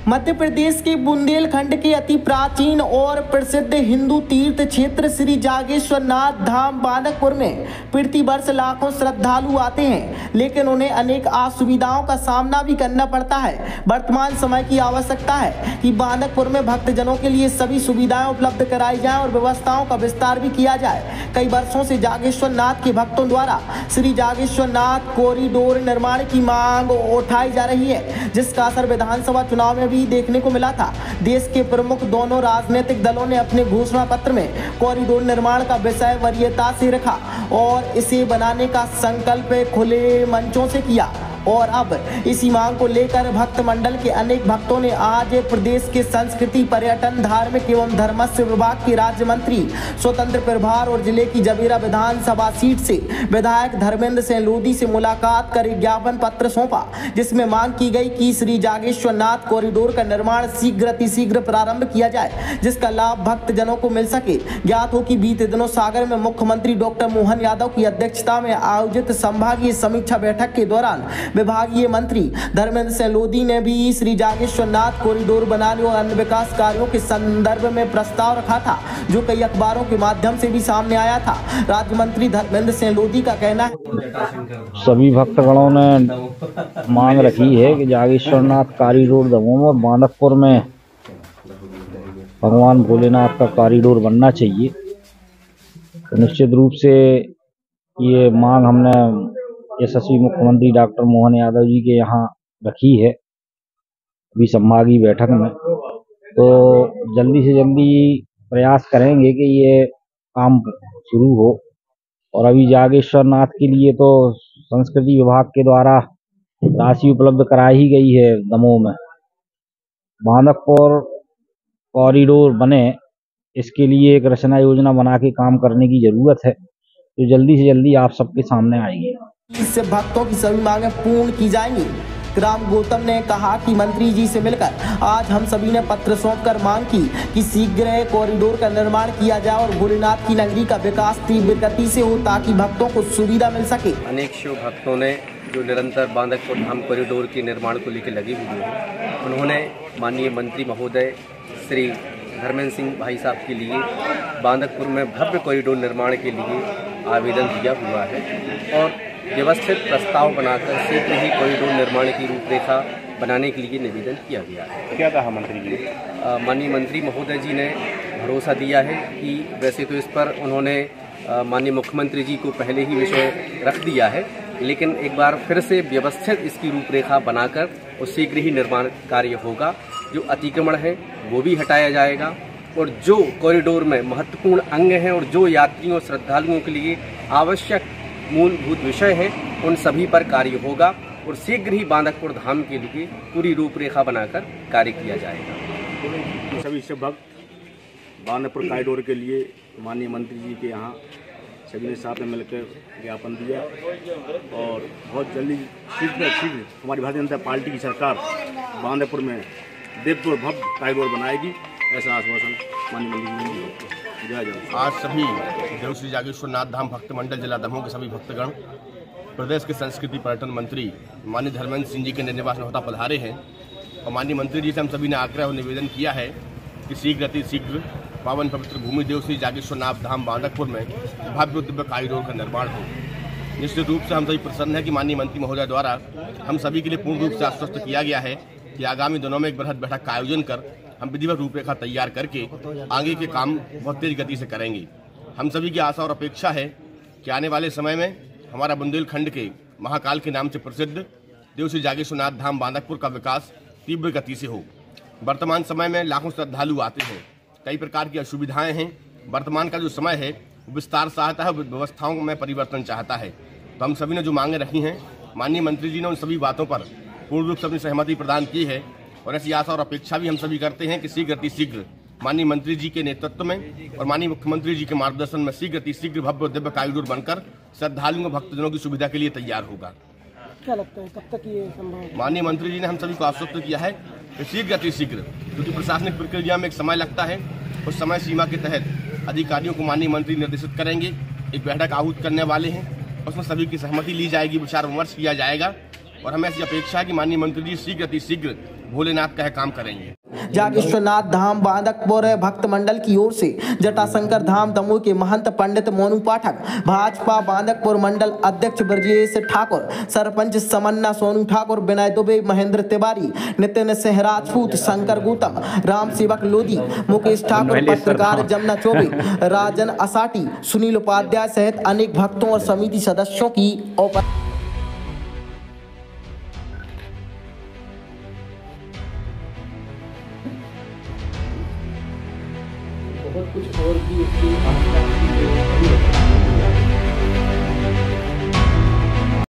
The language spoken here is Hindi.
मध्य प्रदेश के बुंदेलखंड के अति प्राचीन और प्रसिद्ध हिंदू तीर्थ क्षेत्र श्री जागेश्वर नाथ धाम बांदकपुर में प्रति वर्ष लाखों श्रद्धालु आते हैं, लेकिन उन्हें अनेक असुविधाओं का सामना भी करना पड़ता है। वर्तमान समय की आवश्यकता है कि बांदकपुर में भक्तजनों के लिए सभी सुविधाएं उपलब्ध कराई जाएं और व्यवस्थाओं का विस्तार भी किया जाए। कई वर्षों से जागेश्वर नाथ के भक्तों द्वारा श्री जागेश्वर नाथ कॉरिडोर निर्माण की मांग उठाई जा रही है, जिसका असर विधानसभा चुनाव में भी देखने को मिला था। देश के प्रमुख दोनों राजनीतिक दलों ने अपने घोषणा पत्र में कॉरिडोर निर्माण का विषय वरीयता से रखा और इसे बनाने का संकल्प खुले मंचों से किया। और अब इसी मांग को लेकर भक्त मंडल के अनेक भक्तों ने आज प्रदेश के संस्कृति, पर्यटन, धार्मिक एवं धर्मस्व विभाग के राज्य मंत्री स्वतंत्र प्रभार और जिले की जबीरा विधानसभा सीट से विधायक धर्मेंद्र सिंह लोधी से मुलाकात कर एक ज्ञापन पत्र सौंपा, जिसमें मांग की गई कि श्री जागेश्वर नाथ कॉरिडोर का निर्माण शीघ्र प्रारंभ किया जाए, जिसका लाभ भक्तजनों को मिल सके। ज्ञात हो कि बीते दिनों सागर में मुख्यमंत्री डॉक्टर मोहन यादव की अध्यक्षता में आयोजित संभागीय समीक्षा बैठक के दौरान विभागीय मंत्री धर्मेंद्र सिंह लोधी ने भी श्री जागेश्वर नाथ कॉरिडोर बनाने और अन्य विकास कार्यों के संदर्भ में प्रस्ताव रखा था, जो कई अखबारों के माध्यम से भी सामने आया था। राज्य मंत्री धर्मेंद्र सिंह लोधी का कहना है, सभी भक्तगणों ने मांग रखी है कि जागेश्वर नाथ कॉरिडोर दमोह और बांदकपुर में भगवान भोलेनाथ का कॉरिडोर बनना चाहिए। तो निश्चित रूप से ये मांग हमने यशस्वी मुख्यमंत्री डॉक्टर मोहन यादव जी के यहाँ रखी है अभी संभागीय बैठक में। तो जल्दी से जल्दी प्रयास करेंगे कि ये काम शुरू हो। और अभी जागेश्वर नाथ के लिए तो संस्कृति विभाग के द्वारा राशि उपलब्ध कराई ही गई है दमोह में। बांदकपुर कॉरिडोर बने, इसके लिए एक रचना योजना बना के काम करने की जरूरत है, तो जल्दी से जल्दी आप सबके सामने आएगी। इससे भक्तों की सभी मांगें पूर्ण की जाएंगी। राम गौतम ने कहा कि मंत्री जी से मिलकर आज हम सभी ने पत्र सौंपकर मांग की कि शीघ्र कॉरिडोर का निर्माण किया जाए और भोलेनाथ की नगरी का विकास तीव्र गति से हो, ताकि भक्तों को सुविधा मिल सके। अनेक शिव भक्तों ने जो निरंतर बांदकपुर धाम कॉरिडोर के निर्माण को लेकर लगे हुए हैं, उन्होंने माननीय मंत्री महोदय श्री धर्मेंद्र सिंह भाई साहब के लिए बांदकपुर में भव्य कॉरिडोर निर्माण के लिए आवेदन दिया हुआ है और व्यवस्थित प्रस्ताव बनाकर शीघ्र ही कॉरिडोर निर्माण की रूपरेखा बनाने के लिए निवेदन किया गया है। क्या कहा मंत्री जी? माननीय मंत्री महोदय जी ने भरोसा दिया है कि वैसे तो इस पर उन्होंने माननीय मुख्यमंत्री जी को पहले ही विषय रख दिया है, लेकिन एक बार फिर से व्यवस्थित इसकी रूपरेखा बनाकर और शीघ्र ही निर्माण कार्य होगा। जो अतिक्रमण है वो भी हटाया जाएगा और जो कॉरिडोर में महत्वपूर्ण अंग हैं और जो यात्रियों और श्रद्धालुओं के लिए आवश्यक मूलभूत विषय हैं, उन सभी पर कार्य होगा और शीघ्र ही बांदकपुर धाम के लिए पूरी रूपरेखा बनाकर कार्य किया जाएगा। सभी शिव भक्त बांदकपुर कॉरिडोर के लिए माननीय मंत्री जी के यहाँ सभी ने साथ में मिलकर ज्ञापन दिया और बहुत जल्दी शीघ्र हमारी भारतीय जनता पार्टी की सरकार बांदकपुर में देवपुर भव्य कॉरिडोर बनाएगी, ऐसा आश्वासन माननीय मंत्री जी ने। आज सभी देव श्री जागेश्वर नाथ धाम भक्त मंडल जिला दमोह के सभी भक्तगण प्रदेश के संस्कृति पर्यटन मंत्री माननीय धर्मेंद्र सिंह जी के निर्वासन होता पधारे हैं और माननीय मंत्री जी से हम सभी ने आग्रह और निवेदन किया है कि शीघ्र पावन पवित्र भूमि देव श्री जागेश्वर नाथ धाम बांदकपुर में भव्य दिव्य कॉरिडोर का निर्माण हो। निश्चित रूप से हम सभी प्रसन्न है कि माननीय मंत्री महोदय द्वारा हम सभी के लिए पूर्ण रूप से आश्वस्त किया गया है कि आगामी दिनों में एक बृहद बैठक का आयोजन कर हम विधिवत रूपरेखा तैयार करके आगे के काम बहुत तेज गति से करेंगे। हम सभी की आशा और अपेक्षा है कि आने वाले समय में हमारा बुंदेलखंड के महाकाल के नाम से प्रसिद्ध देव श्री जागेश्वर नाथ धाम बांदकपुर का विकास तीव्र गति से हो। वर्तमान समय में लाखों श्रद्धालु आते हैं, कई प्रकार की असुविधाएं हैं। वर्तमान का जो समय है वो विस्तार चाहता है, व्यवस्थाओं में परिवर्तन चाहता है। तो हम सभी ने जो मांगे रखी हैं, माननीय मंत्री जी ने उन सभी बातों पर पूर्ण रूप से अपनी सहमति प्रदान की है और ऐसी आशा और अपेक्षा भी हम सभी करते हैं कि शीघ्र माननीय मंत्री जी के नेतृत्व में और माननीय मुख्यमंत्री जी के मार्गदर्शन में शीघ्र भव्य दिव्य कॉरिडोर बनकर श्रद्धालुओं भक्तजनों की सुविधा के लिए तैयार होगा। क्या लगता है कब तक ये संभव? माननीय मंत्री जी ने हम सभी को आश्वस्त किया है कि शीघ्र क्योंकि प्रशासनिक प्रक्रिया में एक समय लगता है, उस समय सीमा के तहत अधिकारियों को माननीय मंत्री निर्देशित करेंगे, एक बैठक आहूत करने वाले हैं, उसमें सभी की सहमति ली जाएगी, विचार विमर्श किया जाएगा और हमें ऐसी अपेक्षा है कि माननीय मंत्री जी शीघ्र भोलेनाथ का है काम करेंगे। जागेश्वरनाथ धाम बांदकपुर भक्त मंडल की ओर से जटाशंकर धाम दमोह के महंत पंडित मोनू पाठक, भाजपा बांदकपुर मंडल अध्यक्ष ब्रजेश ठाकुर, सरपंच समन्ना सोनू ठाकुर, विनय दुबे, महेंद्र तिवारी, नितिन सिंह राजपूत, शंकर गौतम, राम सेवक लोधी, मुकेश ठाकुर, पत्रकार जमुना चौबे, राजन असाटी, सुनील उपाध्याय सहित अनेक भक्तों और समिति सदस्यों की बहुत कुछ और भी